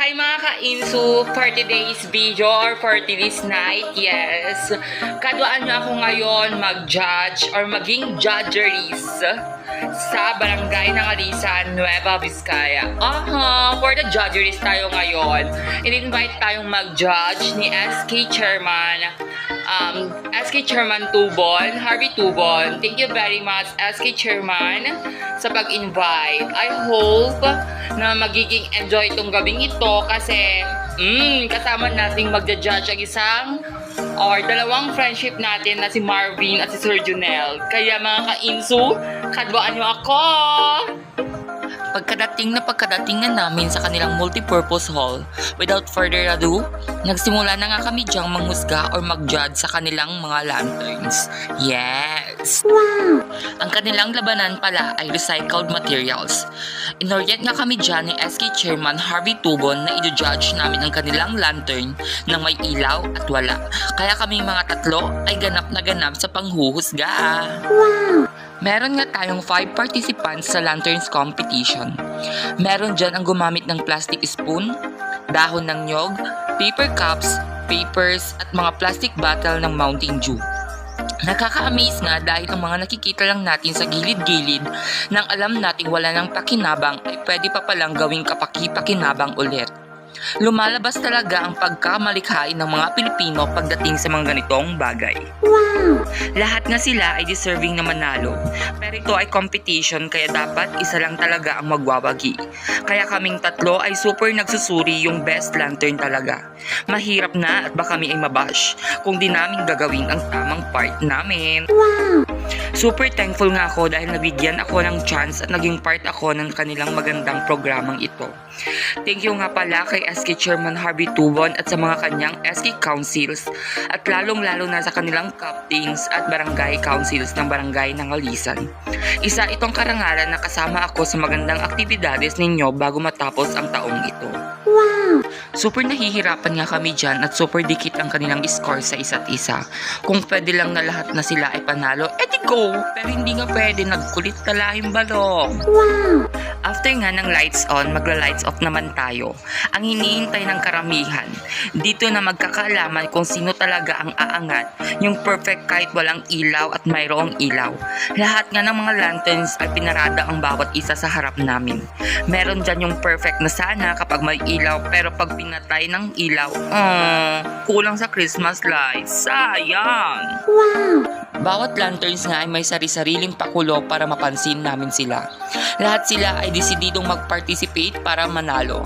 Hi mga ka-insu, for today's video or for today's night, yes, kaduaan nyo ako ngayon mag-judge or maging judgeries sa Barangay ng Alisan, Nueva Vizcaya. For the judgeries tayo ngayon. In-invite tayong mag-judge ni SK Chairman Tubon, Harvey Tubon. Thank you very much, SK Chairman, sa pag-invite. I hope na magiging enjoy itong gabing ito kasi kasama nating magja-judge ang isang or dalawang friendship natin na si Marvin at si Sir Junel. Kaya mga ka-insu, kadwaan nyo ako! Pagkadating na namin sa kanilang multipurpose hall, without further ado, nagsimula na nga kami diyang manghusga or mag-judge sa kanilang mga lanterns. Yes! Wow! Ang kanilang labanan pala ay recycled materials. Inorient nga kami dyan ni SK Chairman Harvey Tubon na i-judge namin ang kanilang lantern na may ilaw at wala. Kaya kaming mga tatlo ay ganap na ganap sa panghuhusga. Wow! Meron nga tayong 5 participants sa lanterns competition. Meron dyan ang gumamit ng plastic spoon, dahon ng nyog, paper cups, papers, at mga plastic bottle ng Mountain Dew. Nakaka-amaze nga dahil ang mga nakikita lang natin sa gilid-gilid nang alam nating wala ng pakinabang ay pwede pa palang gawing kapaki-pakinabang ulit. Lumalabas talaga ang pagkamalikhain ng mga Pilipino pagdating sa mga ganitong bagay. Wow! Lahat nga sila ay deserving na manalo. Pero ito ay competition kaya dapat isa lang talaga ang magwawagi. Kaya kaming tatlo ay super nagsusuri yung best lantern talaga. Mahirap na at baka kami ay mabash kung di namin gagawin ang tamang part namin. Wow! Super thankful nga ako dahil nabigyan ako ng chance at naging part ako ng kanilang magandang programang ito. Thank you nga pala kay SK Chairman Harvey Tubon at sa mga kanyang SK Councils at lalong-lalo na sa kanilang captains at barangay councils ng Barangay ng Alisan. Isa itong karangalan na kasama ako sa magandang aktibidades ninyo bago matapos ang taong ito. Wow! Super nahihirapan nga kami dyan at super dikit ang kanilang score sa isa't isa. Kung pwede lang na lahat na sila ay panalo, edi go! Pero hindi nga pwede, nagkulit talahim balong. Wow! After nga ng lights on, magla-lights off naman tayo. Ang hinihintay ng karamihan. Dito na magkakaalaman kung sino talaga ang aangat. Yung perfect kahit walang ilaw at mayroong ilaw. Lahat nga ng mga lanterns ay pinarada ang bawat isa sa harap namin. Meron dyan yung perfect na sana kapag may ilaw, pero pag pinatay ng ilaw, kulang sa Christmas lights. Sayang! Wow! Bawat lanterns nga ay may sari-sariling pakulo para mapansin namin sila. Lahat sila ay desididong mag-participate para manalo.